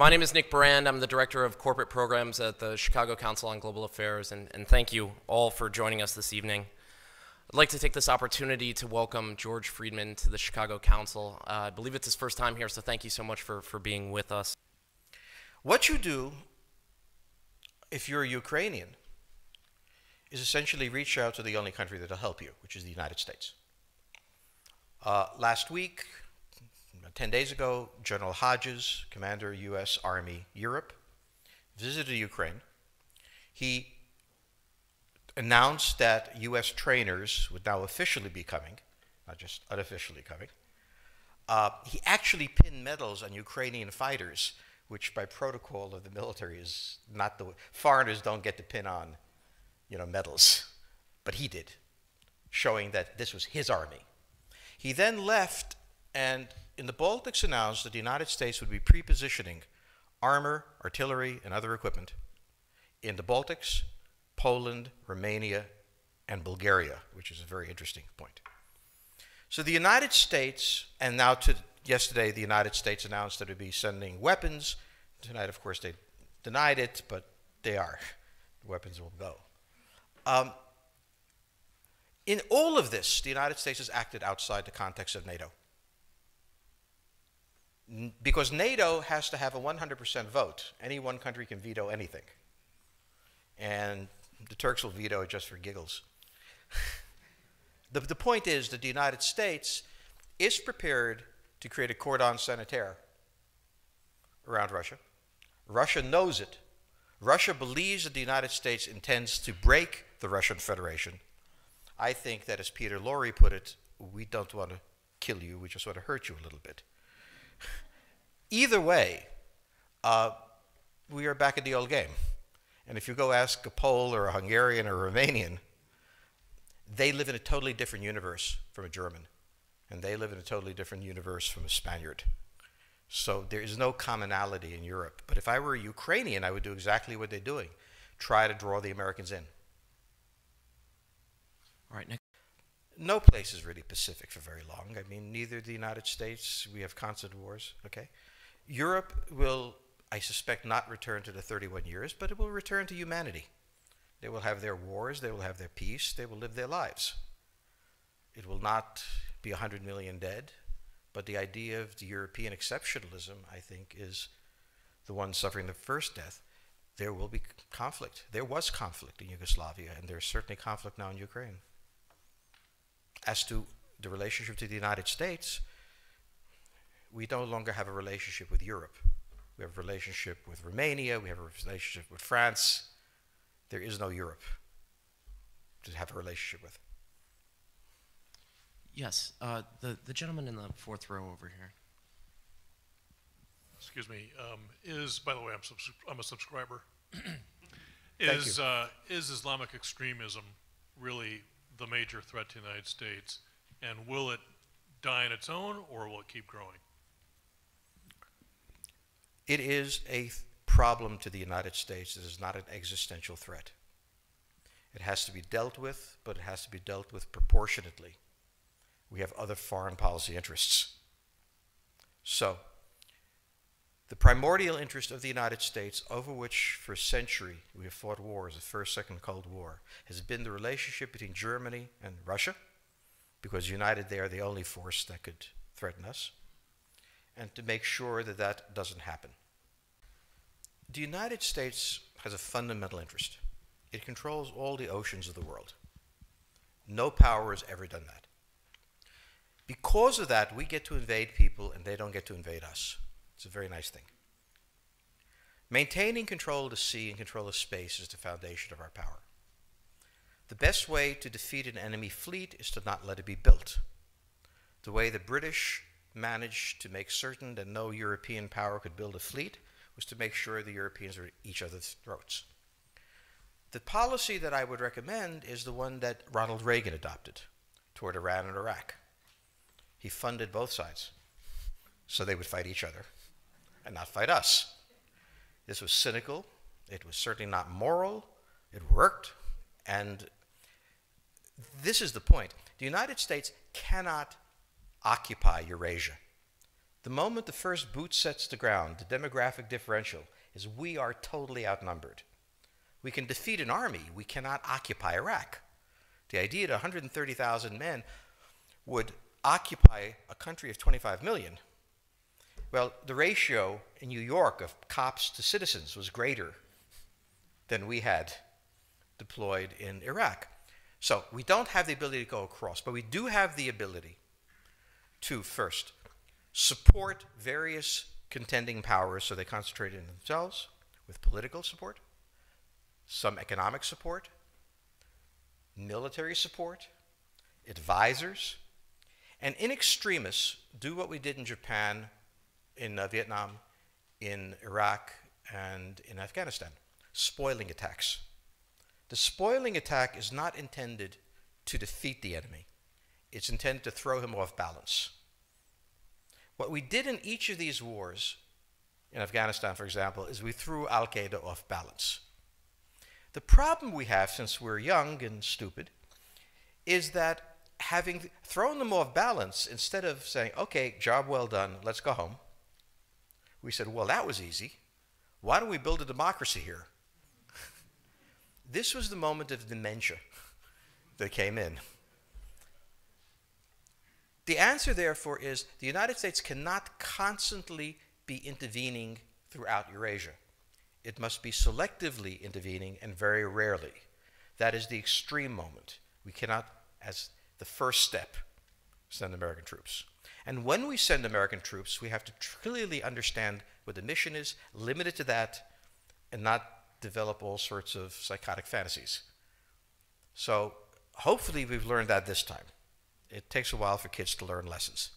My name is Nick Brand. I'm the Director of Corporate Programs at the Chicago Council on Global Affairs, and thank you all for joining us this evening. I'd like to take this opportunity to welcome George Friedman to the Chicago Council. I believe it's his first time here, so thank you so much for being with us. What you do, if you're a Ukrainian, is essentially reach out to the only country that will help you, which is the United States. Last week, 10 days ago, General Hodges, Commander U.S. Army Europe, visited Ukraine. He announced that U.S. trainers would now officially be coming, not just unofficially coming. He actually pinned medals on Ukrainian fighters, which by protocol of the military is not the way. Foreigners don't get to pin on, medals, but he did, showing that this was his army. He then left and in the Baltics announced that the United States would be pre-positioning armor, artillery, and other equipment in the Baltics, Poland, Romania, and Bulgaria, which is a very interesting point. So the United States, and now yesterday the United States announced that it would be sending weapons. Tonight, of course, they denied it, but they are. The weapons will go. In all of this, the United States has acted outside the context of NATO. Because NATO has to have a 100% vote. Any one country can veto anything. And the Turks will veto it just for giggles. The point is that the United States is prepared to create a cordon sanitaire around Russia. Russia knows it. Russia believes that the United States intends to break the Russian Federation. I think that, as Peter Lorre put it, we don't want to kill you, we just want to hurt you a little bit. Either way, we are back at the old game. And if you go ask a Pole or a Hungarian or a Romanian, they live in a totally different universe from a German. And they live in a totally different universe from a Spaniard. So there is no commonality in Europe. But if I were a Ukrainian, I would do exactly what they're doing. Try to draw the Americans in. All right, Nick. No place is really Pacific for very long. I mean, neither the United States, we have constant wars, okay? Europe will, I suspect, not return to the 31 years, but it will return to humanity. They will have their wars, they will have their peace, they will live their lives. It will not be 100 million dead, but the idea of the European exceptionalism, I think, is the one suffering the first death. There will be conflict. There was conflict in Yugoslavia, and there's certainly conflict now in Ukraine. As to the relationship to the United States, we no longer have a relationship with Europe. We have a relationship with Romania, we have a relationship with France. There is no Europe to have a relationship with. Yes, the gentleman in the fourth row over here. Excuse me, by the way, I'm a subscriber. Is Islamic extremism really the major threat to the United States, and will it die on its own, or will it keep growing? It is a problem to the United States. It is not an existential threat. It has to be dealt with, but it has to be dealt with proportionately. We have other foreign policy interests. So, the primordial interest of the United States, over which for a century we have fought wars, the First, Second Cold War, has been the relationship between Germany and Russia, because united they are the only force that could threaten us, and to make sure that that doesn't happen. The United States has a fundamental interest. It controls all the oceans of the world. No power has ever done that. Because of that, we get to invade people and they don't get to invade us. It's a very nice thing. Maintaining control of the sea and control of space is the foundation of our power. The best way to defeat an enemy fleet is to not let it be built. The way the British managed to make certain that no European power could build a fleet was to make sure the Europeans were at each other's throats. The policy that I would recommend is the one that Ronald Reagan adopted toward Iran and Iraq. He funded both sides so they would fight each other and not fight us. This was cynical. It was certainly not moral. It worked. And this is the point. The United States cannot occupy Eurasia. The moment the first boot sets the ground, the demographic differential is we are totally outnumbered. We can defeat an army. We cannot occupy Iraq. The idea that 130,000 men would occupy a country of 25 million, well, the ratio in New York of cops to citizens was greater than we had deployed in Iraq. So we don't have the ability to go across, but we do have the ability to first support various contending powers so they concentrate in themselves with political support, some economic support, military support, advisors, and in extremis do what we did in Japan, in Vietnam, in Iraq, and in Afghanistan, spoiling attacks. The spoiling attack is not intended to defeat the enemy. It's intended to throw him off balance. What we did in each of these wars, in Afghanistan, for example, is we threw Al-Qaeda off balance. The problem we have, since we're young and stupid, is that having thrown them off balance, instead of saying, okay, job well done, let's go home, we said, well, that was easy. Why don't we build a democracy here? This was the moment of dementia that came in. The answer, therefore, is the United States cannot constantly be intervening throughout Eurasia. It must be selectively intervening and very rarely. That is the extreme moment. We cannot, as the first step, send American troops. And when we send American troops, we have to clearly understand what the mission is, limit it to that, and not develop all sorts of psychotic fantasies. So hopefully we've learned that this time. It takes a while for kids to learn lessons.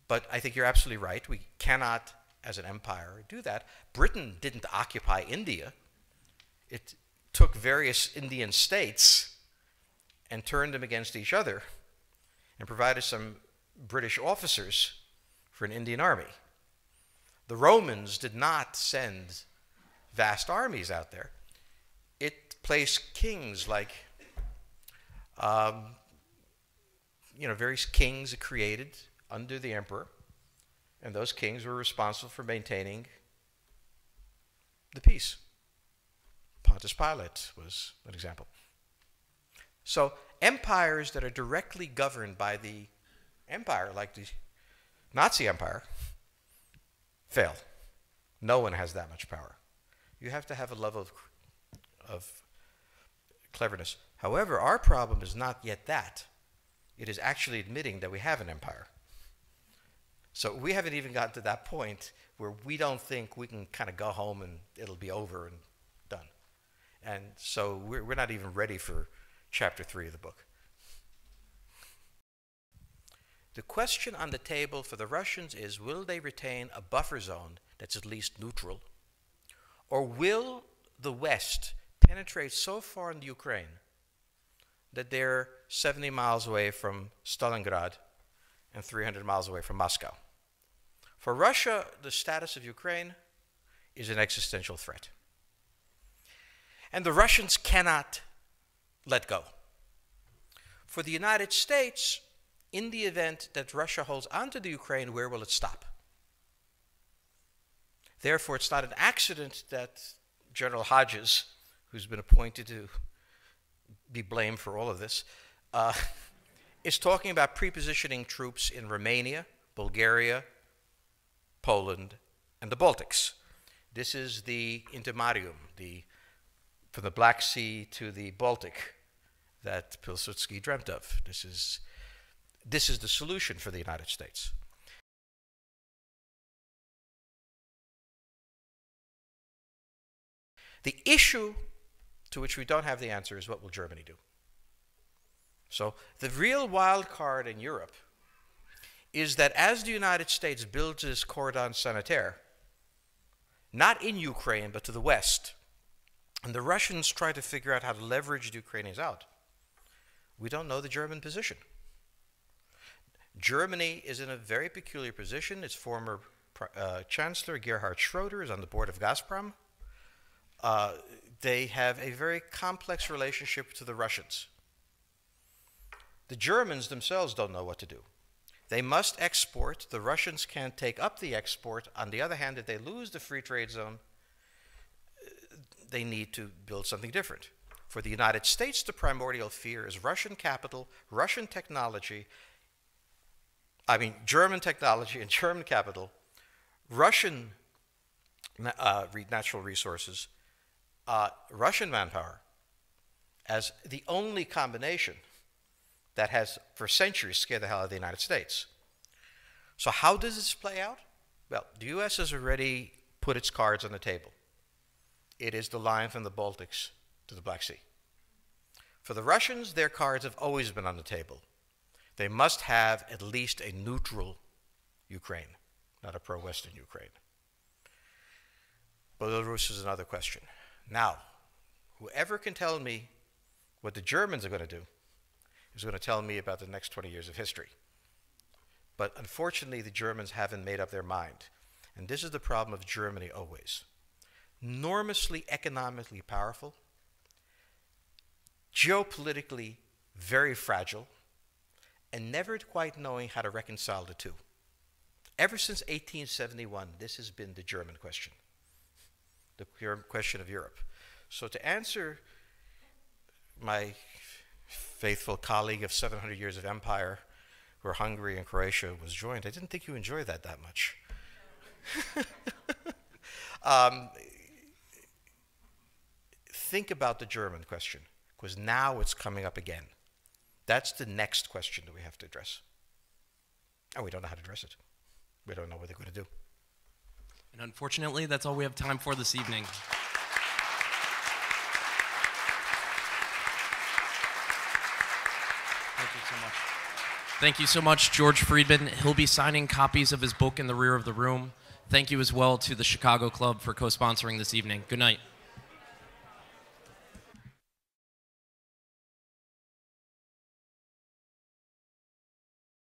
But I think you're absolutely right. We cannot, as an empire, do that. Britain didn't occupy India. It took various Indian states and turned them against each other and provided some British officers for an Indian army. The Romans did not send vast armies out there. It placed kings like, various kings it created under the emperor, and those kings were responsible for maintaining the peace. Pontius Pilate was an example. So empires that are directly governed by the empire, like the Nazi Empire, fail. No one has that much power. You have to have a level of cleverness. However, our problem is not yet that. It is actually admitting that we have an empire. So we haven't even gotten to that point where we don't think we can kind of go home and it'll be over and done. And so we're not even ready for chapter 3 of the book. The question on the table for the Russians is, will they retain a buffer zone that's at least neutral? Or will the West penetrate so far in the Ukraine that they're 70 miles away from Stalingrad and 300 miles away from Moscow? For Russia, the status of Ukraine is an existential threat. And the Russians cannot let go. For the United States, in the event that Russia holds onto the Ukraine, where will it stop? Therefore, it's not an accident that General Hodges, who's been appointed to be blamed for all of this, is talking about prepositioning troops in Romania, Bulgaria, Poland, and the Baltics. This is the intermarium, from the Black Sea to the Baltic, that Pilsudski dreamt of. This is the solution for the United States. The issue to which we don't have the answer is, what will Germany do? So the real wild card in Europe is that as the United States builds this cordon sanitaire, not in Ukraine, but to the west, and the Russians try to figure out how to leverage the Ukrainians out, we don't know the German position. Germany is in a very peculiar position. Its former Chancellor, Gerhard Schroeder, is on the board of Gazprom. They have a very complex relationship to the Russians. The Germans themselves don't know what to do. They must export. The Russians can't take up the export. On the other hand, if they lose the free trade zone, they need to build something different. For the United States, the primordial fear is Russian capital, Russian technology, German technology and German capital, Russian natural resources, Russian manpower, as the only combination that has for centuries scared the hell out of the United States. So how does this play out? Well, the U.S. has already put its cards on the table. It is the line from the Baltics to the Black Sea. For the Russians, their cards have always been on the table. They must have at least a neutral Ukraine, not a pro-Western Ukraine. Belarus is another question. Now, whoever can tell me what the Germans are going to do is going to tell me about the next 20 years of history. But unfortunately, the Germans haven't made up their mind. And this is the problem of Germany always. Enormously economically powerful, geopolitically very fragile, and never quite knowing how to reconcile the two. Ever since 1871, this has been the German question, the question of Europe. So to answer my faithful colleague of 700 years of empire, where Hungary and Croatia was joined, I didn't think you enjoyed that much. Think about the German question, because now it's coming up again. That's the next question that we have to address. And we don't know how to address it. We don't know what they're going to do. And unfortunately, that's all we have time for this evening. Thank you so much. Thank you so much, George Friedman. He'll be signing copies of his book in the rear of the room. Thank you as well to the Chicago Club for co-sponsoring this evening. Good night.